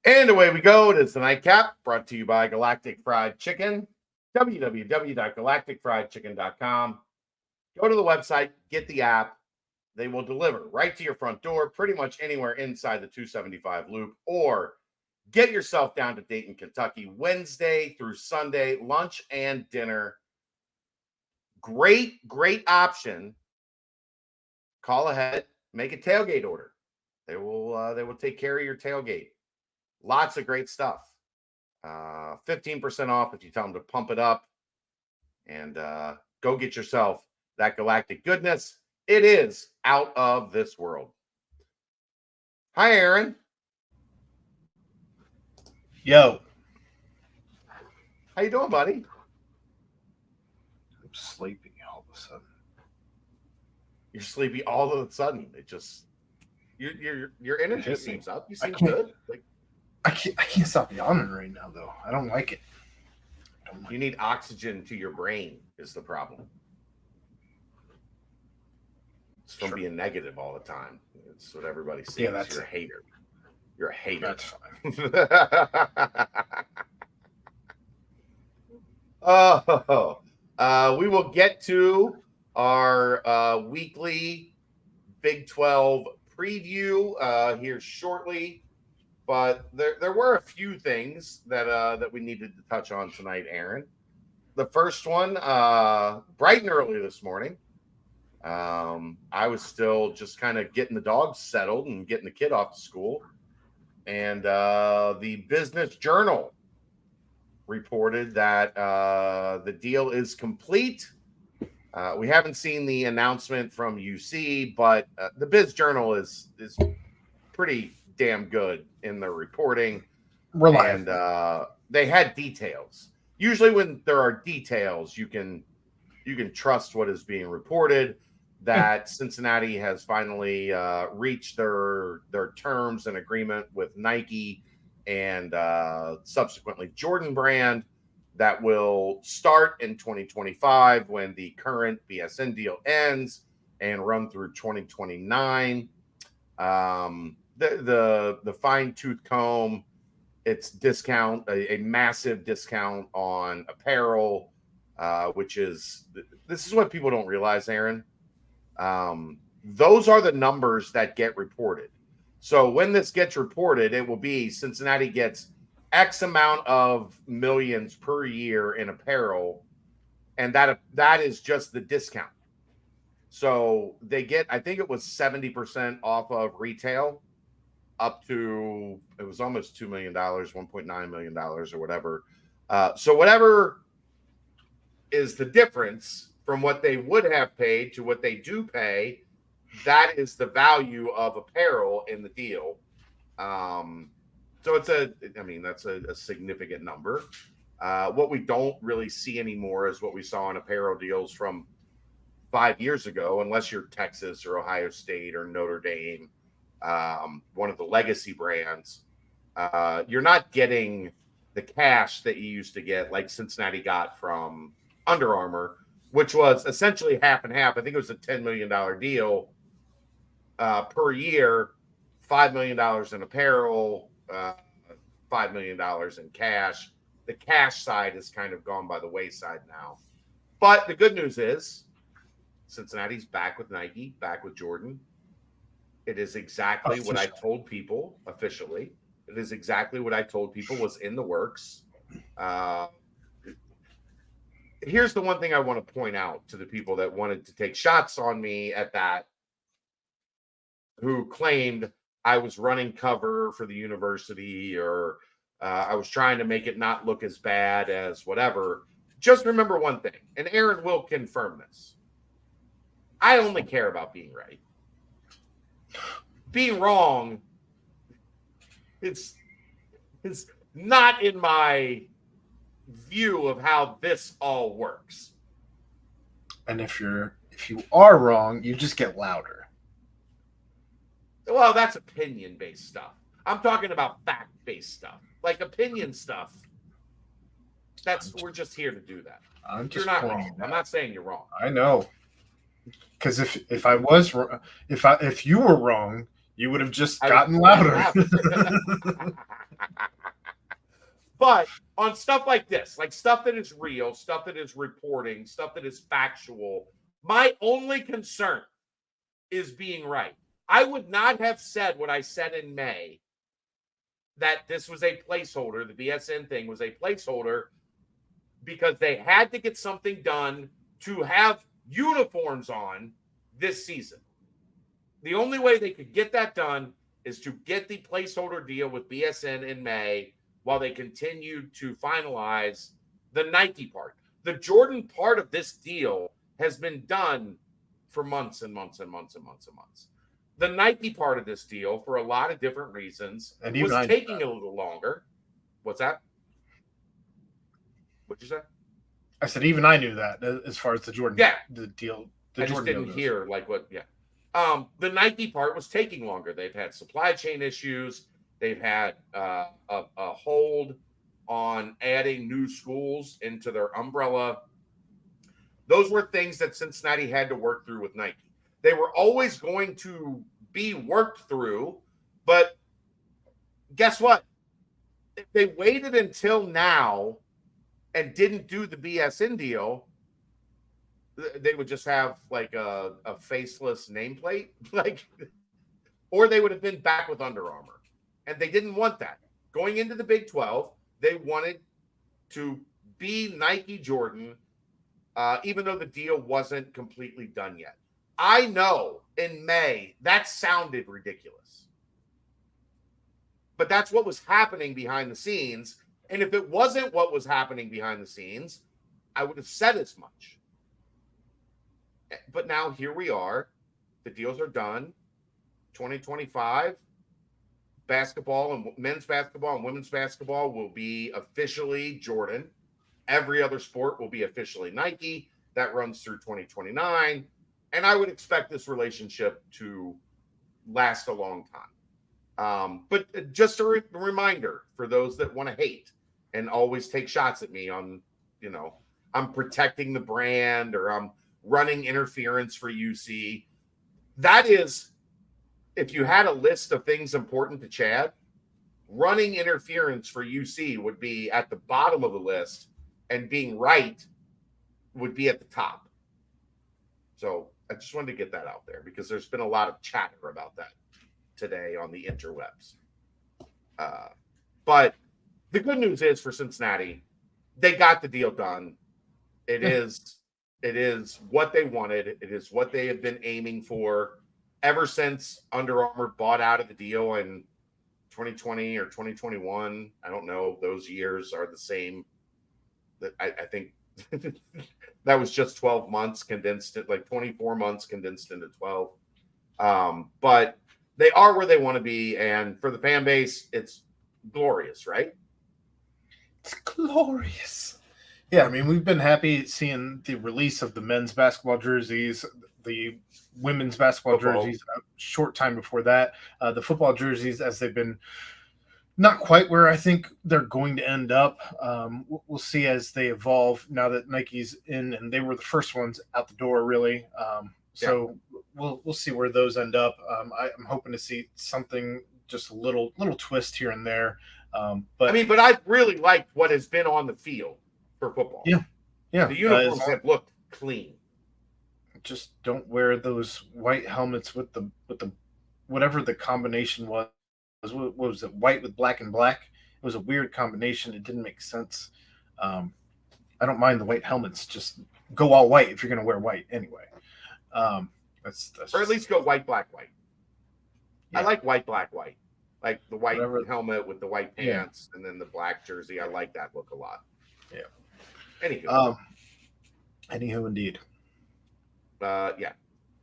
And away we go. It is the Nightcap, brought to you by Galactic Fried Chicken, www.galacticfriedchicken.com. Go to the website, get the app. They will deliver right to your front door, pretty much anywhere inside the 275 loop, or get yourself down to Dayton, Kentucky, Wednesday through Sunday, lunch and dinner. Great option. Call ahead, make a tailgate order. They will take care of your tailgate. Lots of great stuff. 15% off if you tell them to pump it up. And go get yourself that Galactic goodness. It is out of this world. Hi, Aaron. Yo. How you doing, buddy? I'm sleepy all of a sudden. You're sleepy all of a sudden. It just your energy seems up. You seem good. Like I can't stop yawning right now, though. I don't like it. You need oxygen to your brain is the problem. It's from being negative all the time. It's what everybody says. Yeah, that's You're a hater. You're a hater. That's fine. We will get to our weekly Big 12 preview here shortly, but there were a few things that we needed to touch on tonight, Aaron. The first one, bright and early this morning, I was still just kind of getting the dogs settled and getting the kid off to school, and the Business Journal reported that the deal is complete. We haven't seen the announcement from UC, but the Biz Journal is pretty damn good in their reporting. Reliable. And they had details. Usually when there are details, you can trust what is being reported, that Cincinnati has finally reached their terms and agreement with Nike and subsequently Jordan Brand that will start in 2025 when the current BSN deal ends and run through 2029. The fine-tooth comb, it's discount, a massive discount on apparel, which is, this is what people don't realize, Aaron. Those are the numbers that get reported. So when this gets reported, it will be Cincinnati gets X amount of millions per year in apparel, and that is just the discount. So they get, I think it was 70% off of retail, up to, it was almost $2 million, $1.9 million or whatever. So whatever is the difference from what they would have paid to what they do pay, that is the value of apparel in the deal. So that's a significant number. What we don't really see anymore is what we saw in apparel deals from 5 years ago, unless you're Texas or Ohio State or Notre Dame, one of the legacy brands. You're not getting the cash that you used to get, like Cincinnati got from Under Armour, which was essentially half and half. I think it was a $10 million deal per year, $5 million in apparel, $5 million in cash. The cash side has kind of gone by the wayside now. But the good news is Cincinnati's back with Nike, back with Jordan. It is exactly what I told people officially. It is exactly what I told people was in the works. Here's the one thing I want to point out to the people that wanted to take shots on me at that, who claimed I was running cover for the university or I was trying to make it not look as bad as whatever. Just remember one thing, and Aaron will confirm this. I only care about being right. Being wrong, it's not in my view of how this all works. And if you are wrong, you just get louder. Well, that's opinion-based stuff. I'm talking about fact-based stuff. Like opinion stuff, we're just here to do that. You're not wrong. I'm not saying you're wrong. I know. Because if I was wrong, if you were wrong, you would have just gotten louder. But on stuff like this, like stuff that is real, stuff that is reporting, stuff that is factual, my only concern is being right. I would not have said what I said in May, that this was a placeholder. The BSN thing was a placeholder because they had to get something done to have uniforms on this season. The only way they could get that done is to get the placeholder deal with BSN in May while they continued to finalize the Nike part. The Jordan part of this deal has been done for months and months and months and months and months. The Nike part of this deal, for a lot of different reasons, was taking a little longer. What's that? What'd you say? I said even I knew that as far as the Jordan the deal. I just didn't hear like what. Yeah. The Nike part was taking longer. They've had supply chain issues. They've had a hold on adding new schools into their umbrella. Those were things that Cincinnati had to work through with Nike. They were always going to be worked through, but guess what? If they waited until now and didn't do the BSN deal, they would just have like a faceless nameplate, like, or they would have been back with Under Armour, and they didn't want that. Going into the Big 12, they wanted to be Nike Jordan, even though the deal wasn't completely done yet. I know in May that sounded ridiculous, but that's what was happening behind the scenes. And if it wasn't what was happening behind the scenes, I would have said as much. But now here we are. The deals are done. 2025 basketball and men's basketball and women's basketball will be officially Jordan. Every other sport will be officially Nike. That runs through 2029. And I would expect this relationship to last a long time. But just a reminder for those that want to hate and always take shots at me on, I'm protecting the brand or I'm running interference for UC. That is, if you had a list of things important to Chad, running interference for UC would be at the bottom of the list, and being right would be at the top. So I just wanted to get that out there because there's been a lot of chatter about that today on the interwebs. But the good news is for Cincinnati, they got the deal done. It is what they wanted. It is what they have been aiming for ever since Under Armour bought out of the deal in 2020 or 2021. I don't know. Those years are the same. I think that was just 12 months condensed, like 24 months condensed into 12. But they are where they want to be. And for the fan base, it's glorious, right? It's glorious. Yeah, I mean, we've been happy seeing the release of the men's basketball jerseys, the women's basketball jerseys a short time before that. The football jerseys, as they've been not quite where I think they're going to end up. We'll see as they evolve now that Nike's in, and they were the first ones out the door, really. So we'll see where those end up. I'm hoping to see something, just a little twist here and there. But I really liked what has been on the field for football. Yeah. The uniforms have looked clean. Just don't wear those white helmets with the whatever the combination was. What was it? White with black and black. It was a weird combination. It didn't make sense. I don't mind the white helmets. Just go all white if you're going to wear white anyway. That's or at least go white, black, white. Yeah. I like white, black, white. Like the white helmet with the white pants and then the black jersey. I like that look a lot. Yeah. Anywho, indeed.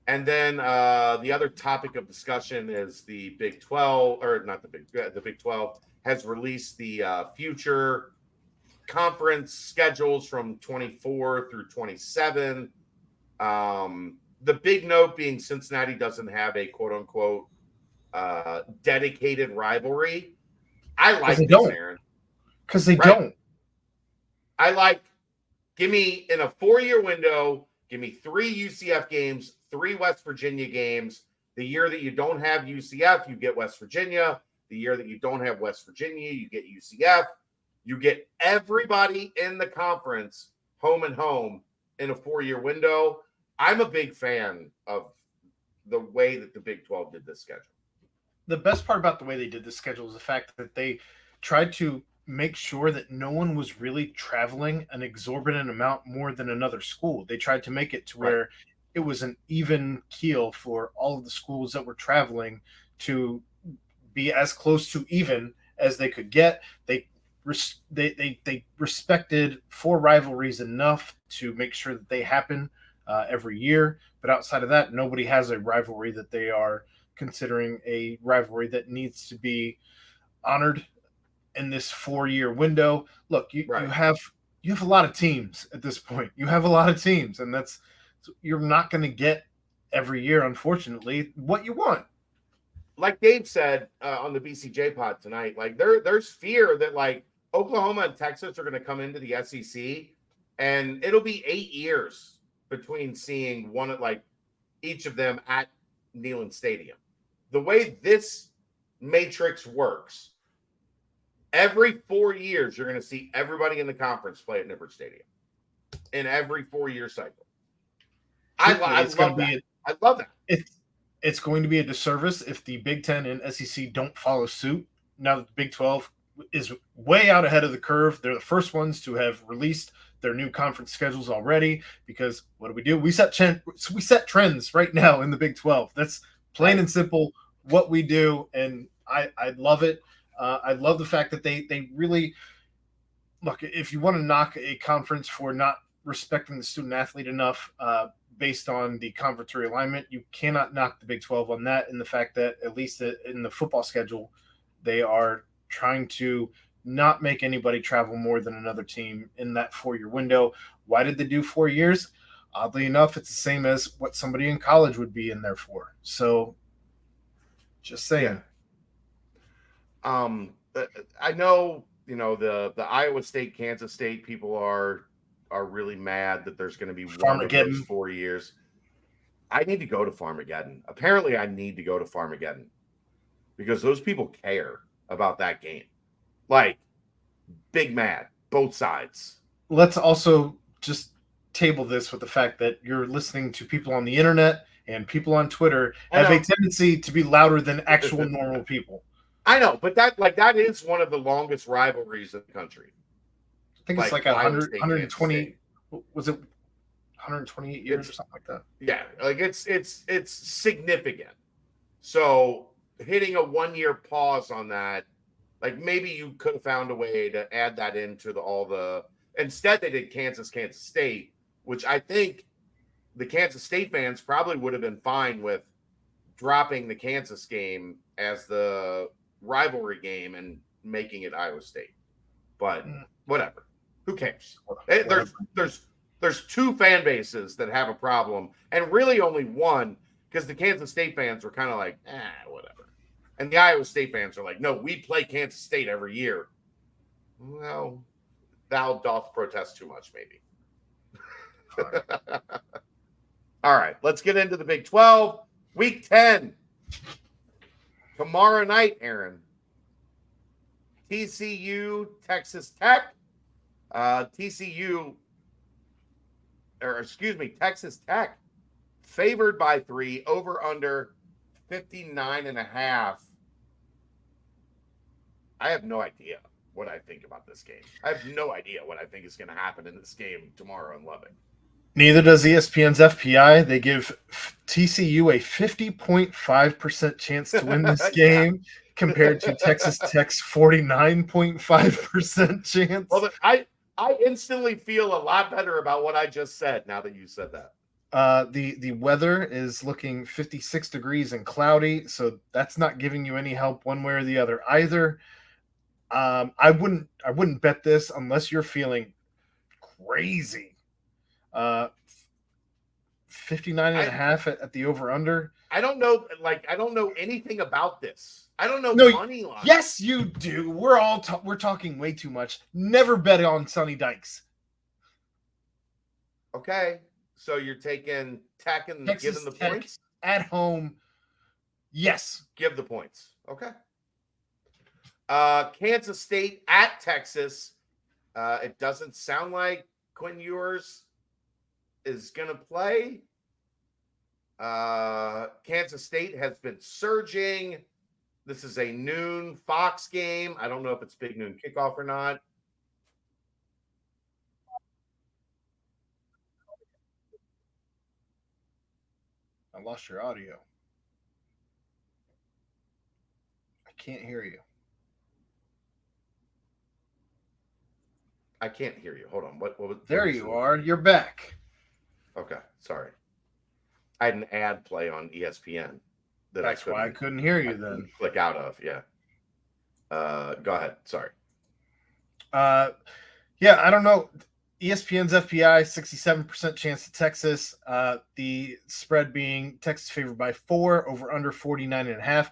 And then the other topic of discussion is the Big 12, or not the Big 12 has released the future conference schedules from 24 through 27. The big note being Cincinnati doesn't have a quote unquote dedicated rivalry. I like this, Aaron. Because they don't. I like, give me in a 4-year window, give me 3 UCF games, 3 West Virginia games. The year that you don't have UCF, you get West Virginia. The year that you don't have West Virginia, you get UCF. You get everybody in the conference home and home in a 4-year window. I'm a big fan of the way that the Big 12 did this schedule. The best part about the way they did this schedule is the fact that they tried to make sure that no one was really traveling an exorbitant amount more than another school. They tried to make it to where it was an even keel for all of the schools that were traveling to be as close to even as they could get. They respected 4 rivalries enough to make sure that they happen every year. But outside of that, nobody has a rivalry that they are considering a rivalry that needs to be honored in this 4-year window. Look, you have a lot of teams at this point. You have a lot of teams, and you're not going to get every year, unfortunately, what you want. Like Dave said on the BCJ pod tonight, like there's fear that like Oklahoma and Texas are going to come into the SEC, and it'll be 8 years between seeing one at like each of them at Neyland Stadium. The way this matrix works, every 4 years you're going to see everybody in the conference play at Nippert Stadium in every 4-year cycle. I love that. It's going to be a disservice if the Big Ten and SEC don't follow suit. Now that the Big 12 is way out ahead of the curve, they're the first ones to have released their new conference schedules already. Because what do? We set trends right now in the Big 12. That's plain and simple what we do, and I love it. I love the fact that they really look. If you want to knock a conference for not respecting the student athlete enough, based on the conference realignment, you cannot knock the Big 12 on that. And the fact that at least in the football schedule, they are trying to not make anybody travel more than another team in that 4-year window. Why did they do 4 years? Oddly enough, it's the same as what somebody in college would be in there for. So just saying. Yeah. I know, the Iowa State, Kansas State people are really mad that there's going to be one of those 4 years. I need to go to Farmageddon. Apparently, I need to go to Farmageddon because those people care about that game. Like, big mad, both sides. Let's also just table this with the fact that you're listening to people on the internet and people on Twitter have a tendency to be louder than actual normal people. I know, but that is one of the longest rivalries in the country. I think it's like 120. Was it 128 years or something like that? Yeah, like it's significant. So hitting a 1-year pause on that, like maybe you could have found a way to add that into all the. Instead, they did Kansas State, which I think the Kansas State fans probably would have been fine with dropping the Kansas game as the rivalry game and making it Iowa State. But whatever. Who cares? There's 2 fan bases that have a problem, and really only one, because the Kansas State fans were kind of like, whatever. And the Iowa State fans are like, no, we play Kansas State every year. Well, thou doth protest too much, maybe. All right, let's get into the Big 12. Week 10. Tomorrow night, Aaron. TCU, Texas Tech. Texas Tech favored by 3, over under 59.5. I have no idea what I think about this game. I have no idea what I think is going to happen in this game tomorrow in Lubbock. Neither does ESPN's FPI. They give TCU a 50.5% chance to win this game compared to Texas Tech's 49.5% chance. Well, I instantly feel a lot better about what I just said now that you said that. The weather is looking 56 degrees and cloudy, so that's not giving you any help one way or the other either. I wouldn't bet this unless you're feeling crazy. 59.5 at the over under. I don't know anything about this. I don't know money line. Yes, you do. We're talking way too much. Never bet on Sonny Dykes. Okay, so you're taking Tech and giving the points at home. Yes, give the points. Okay. Kansas State at Texas. It doesn't sound like Quinn Ewers is going to play. Kansas State has been surging. This is a noon Fox game. I don't know if it's big noon kickoff or not. I lost your audio. I can't hear you. I can't hear you. Hold on. What was there you are. You're back. Okay. Sorry. I had an ad play on ESPN. That's why I couldn't hear you then. Click out of. Yeah. Go ahead. Sorry. Yeah, I don't know. ESPN's FPI, 67% chance to Texas. The spread being Texas favored by 4, over under 49.5.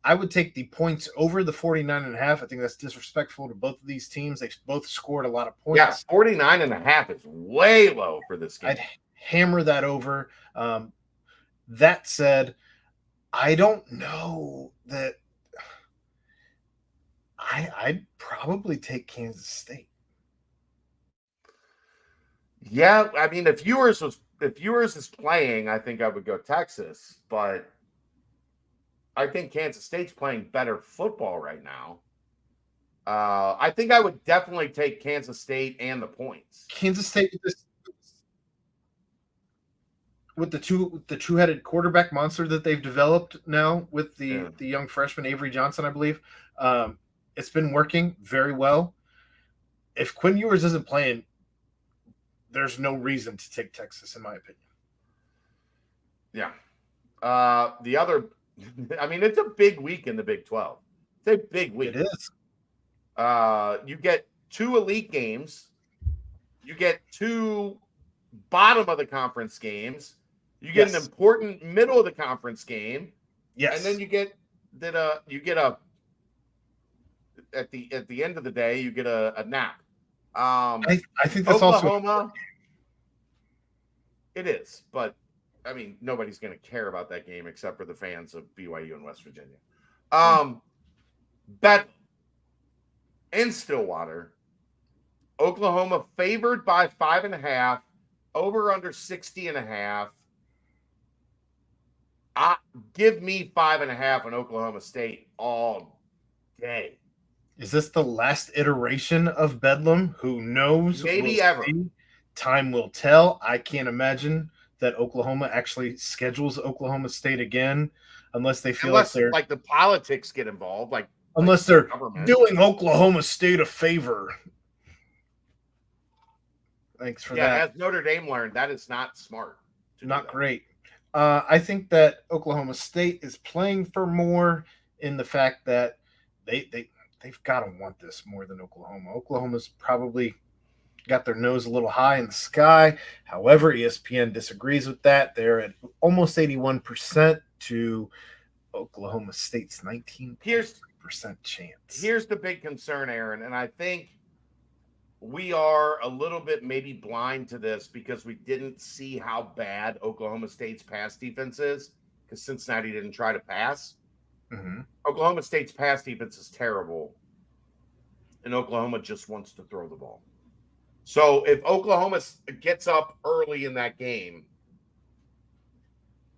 I would take the points over the 49.5. I think that's disrespectful to both of these teams. They both scored a lot of points. Yeah, 49.5 is way low for this game. I'd hammer that over. That said, I don't know that I'd probably take Kansas State. Yeah, I mean, if Ewers is playing, I think I would go Texas, but I think Kansas State's playing better football right now. I think I would definitely take Kansas State and the points. Kansas State with the two-headed quarterback monster that they've developed now with the young freshman Avery Johnson, I believe. It's been working very well. If Quinn Ewers isn't playing, there's no reason to take Texas, in my opinion. Yeah. The other, I mean, it's a big week in the Big 12. It's a big week. It is. You get 2 elite games. You get 2 bottom of the conference games. You get an important middle of the conference game. Yes. And then you get at the end of the day, you get a nap. I think that's Oklahoma, also it is, but I mean, nobody's going to care about that game except for the fans of BYU and West Virginia. Bet in Stillwater, Oklahoma favored by 5.5, over under 60.5. Give me 5.5 on Oklahoma State all day. Is this the last iteration of Bedlam? Who knows? Maybe ever. Time will tell. I can't imagine that Oklahoma actually schedules Oklahoma State again, unless they feel like the politics get involved, unless they're doing Oklahoma State a favor. Thanks for that. As Notre Dame learned, that is not smart. Not great. I think that Oklahoma State is playing for more in the fact that they've got to want this more than Oklahoma. Oklahoma's probably got their nose a little high in the sky. However, ESPN disagrees with that. They're at almost 81% to Oklahoma State's 19% chance. Here's the big concern, Aaron, and I think we are a little bit maybe blind to this because we didn't see how bad Oklahoma State's pass defense is because Cincinnati didn't try to pass. Mm-hmm. Oklahoma State's pass defense is terrible, and Oklahoma just wants to throw the ball. So if Oklahoma gets up early in that game,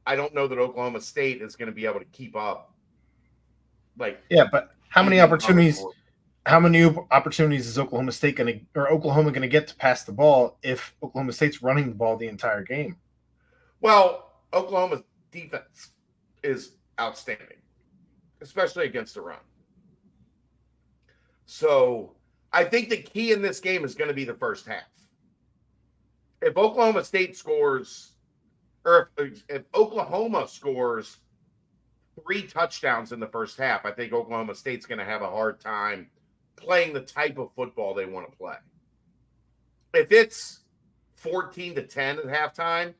I don't know that Oklahoma State is going to be able to keep up. But how many opportunities? How many opportunities is Oklahoma going to get to pass the ball if Oklahoma State's running the ball the entire game? Well, Oklahoma's defense is outstanding, especially against the run. So I think the key in this game is going to be the first half. If Oklahoma State scores, or if Oklahoma scores 3 touchdowns in the first half, I think Oklahoma State's going to have a hard time playing the type of football they want to play. If it's 14-10 at halftime,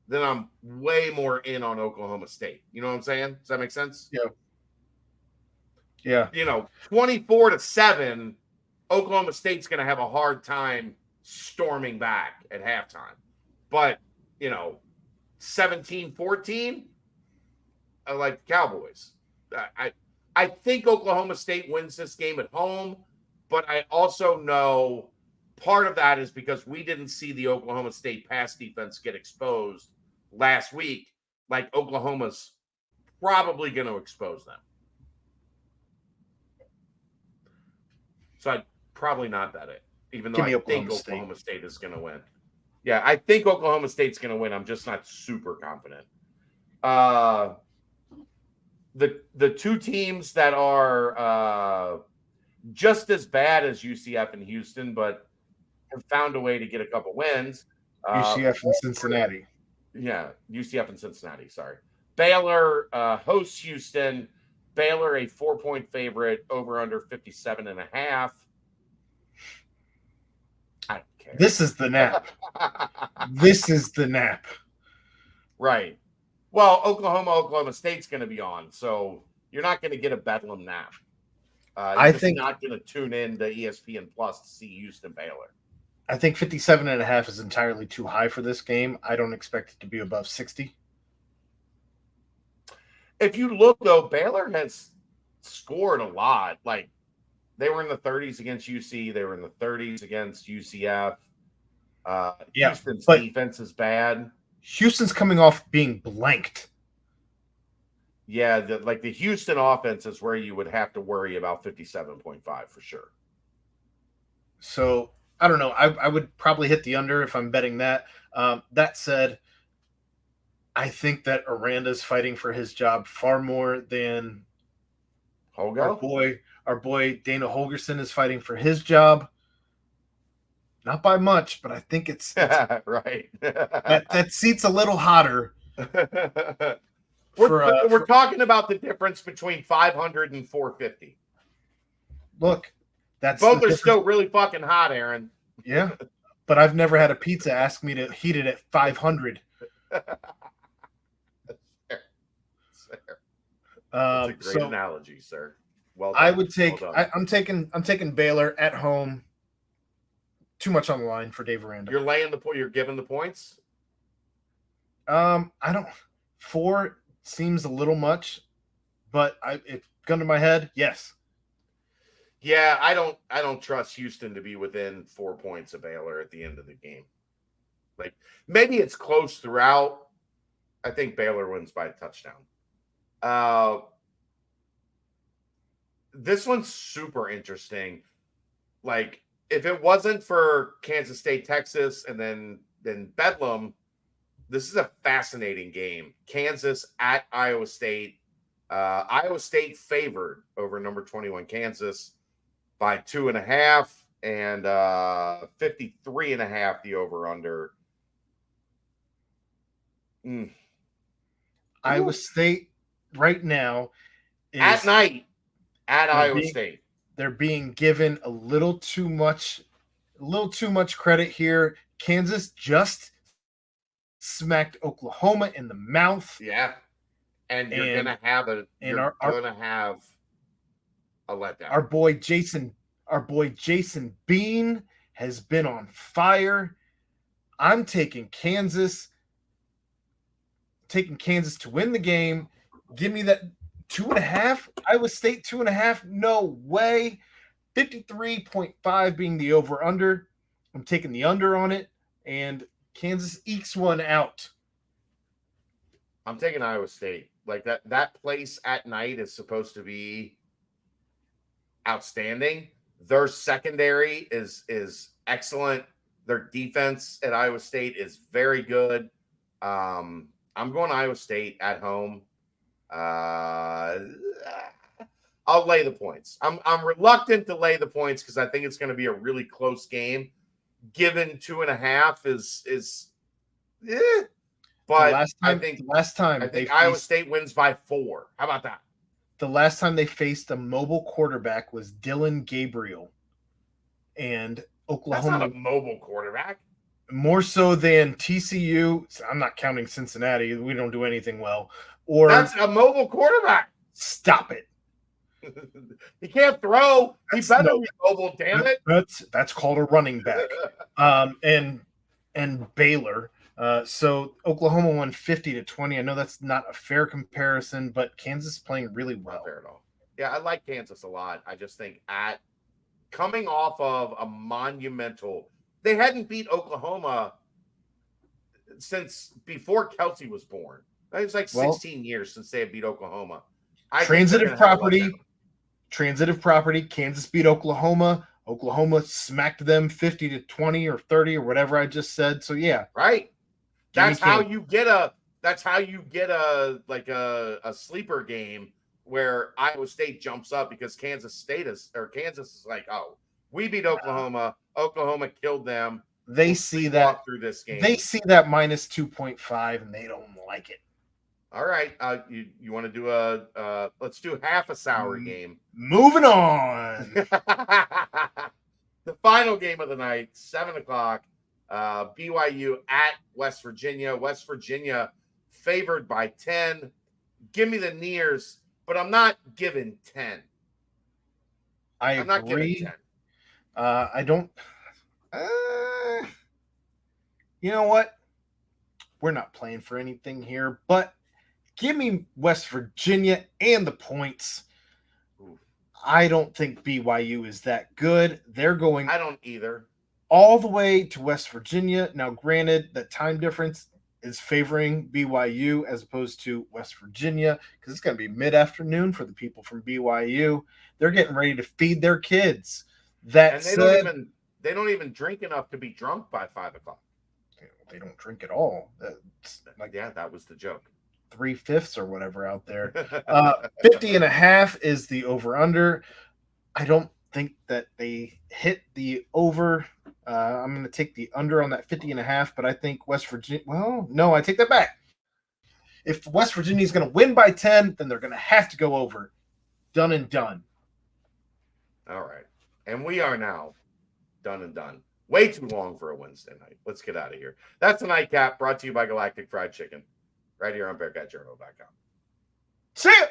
then I'm way more in on Oklahoma State. You know what I'm saying? Does that make sense? Yeah. 24-7, Oklahoma State's going to have a hard time storming back at halftime. But, 17-14, I like the Cowboys. I I think Oklahoma State wins this game at home, but I also know part of that is because we didn't see the Oklahoma State pass defense get exposed last week. Like Oklahoma's probably going to expose them. So I'd probably not bet it, even though I think Oklahoma State is going to win. Yeah, I think Oklahoma State's going to win. I'm just not super confident. The two teams that are just as bad as UCF and Houston, but have found a way to get a couple wins. UCF and Cincinnati. Yeah, UCF and Cincinnati. Sorry. Baylor hosts Houston. Baylor a 4-point favorite, over under 57.5. I don't care. This is the nap. This is the nap. Right. Well, Oklahoma State's going to be on, so you're not going to get a Bedlam nap. I think not going to tune in to ESPN Plus to see Houston Baylor. I think 57.5 is entirely too high for this game. I don't expect it to be above 60. If you look, though, Baylor has scored a lot. Like, they were in the 30s against UC. They were in the 30s against UCF. Houston's defense is bad. Houston's coming off being blanked. Yeah, the Houston offense is where you would have to worry about 57.5 for sure. So, I don't know. I would probably hit the under if I'm betting that. That said, I think that Aranda's fighting for his job far more than our boy Dana Holgerson is fighting for his job. Not by much, but I think it's right. that seat's a little hotter. We're talking about the difference between 500 and 450. Look, both are still really fucking hot, Aaron. Yeah, but I've never had a pizza ask me to heat it at 500. That's a great analogy, sir. Well done. I would take. Well I'm taking Baylor at home. Too much on the line for Dave Aranda. You're laying the point. You're giving the points. I don't. 4 seems a little much, but if gun to my head, yes. Yeah, I don't trust Houston to be within 4 points of Baylor at the end of the game. Like, maybe it's close throughout. I think Baylor wins by a touchdown. This one's super interesting. Like, if it wasn't for Kansas State, Texas, and then Bedlam, this is a fascinating game. Kansas at Iowa State. Iowa State favored over number 21 Kansas by 2.5, and 53.5 the over-under. Iowa State right now is at night at Iowa State. They're being given a little too much credit here. Kansas just smacked Oklahoma in the mouth. Yeah. And you're gonna have a letdown. Our boy Jason Bean has been on fire. I'm taking Kansas to win the game. Give me that 2.5. Iowa State 2.5. No way. 53.5 being the over-under. I'm taking the under on it, and Kansas ekes one out. I'm taking Iowa State. Like that place at night is supposed to be outstanding. Their secondary is excellent. Their defense at Iowa State is very good. I'm going Iowa State at home. I'll lay the points. I'm reluctant to lay the points because I think it's going to be a really close game. Given 2.5 is but I think Iowa State wins by 4. How about that? The last time they faced a mobile quarterback was Dylan Gabriel, and Oklahoma. That's not a mobile quarterback. More so than TCU. I'm not counting Cincinnati. We don't do anything well. That's a mobile quarterback. Stop it. He can't throw. He better be mobile. Damn it. That's called a running back. And Baylor. So Oklahoma won 50-20. I know that's not a fair comparison, but Kansas is playing really well. Not fair at all. Yeah, I like Kansas a lot. I just think coming off of a monumental, they hadn't beat Oklahoma since before Kelsey was born. It was like 16 years since they had beat Oklahoma. I transitive property. Kansas beat Oklahoma. Oklahoma smacked them 50-20 or 30 or whatever I just said. So yeah, right. That's how you get a sleeper game where Iowa State jumps up because Kansas is like, oh, we beat Oklahoma. Oklahoma killed them. They see that through this game. They see that minus 2.5 and they don't like it. All right, you want to do let's do half a sour game. Moving on. The final game of the night, 7:00. BYU at West Virginia. West Virginia favored by 10. Give me the Nears, but I'm not giving 10. I'm not giving 10. I don't. You know what? We're not playing for anything here, but give me West Virginia and the points. I don't think BYU is that good. They're going. I don't either. All the way to West Virginia. Now, granted, the time difference is favoring BYU as opposed to West Virginia because it's going to be mid-afternoon for the people from BYU. They're getting ready to feed their kids. They don't even drink enough to be drunk by 5:00. They don't drink at all. That was the joke. 3/5 or whatever out there. 50.5 is the over/under. I don't think that they hit the over. I'm going to take the under on that 50.5, but I think West Virginia. Well, no, I take that back. If West Virginia is going to win by 10, then they're going to have to go over. Done and done. All right, and we are now done and done. Way too long for a Wednesday night. Let's get out of here. That's the Nightcap brought to you by Galactic Fried Chicken, right here on BearcatJournal.com. See ya!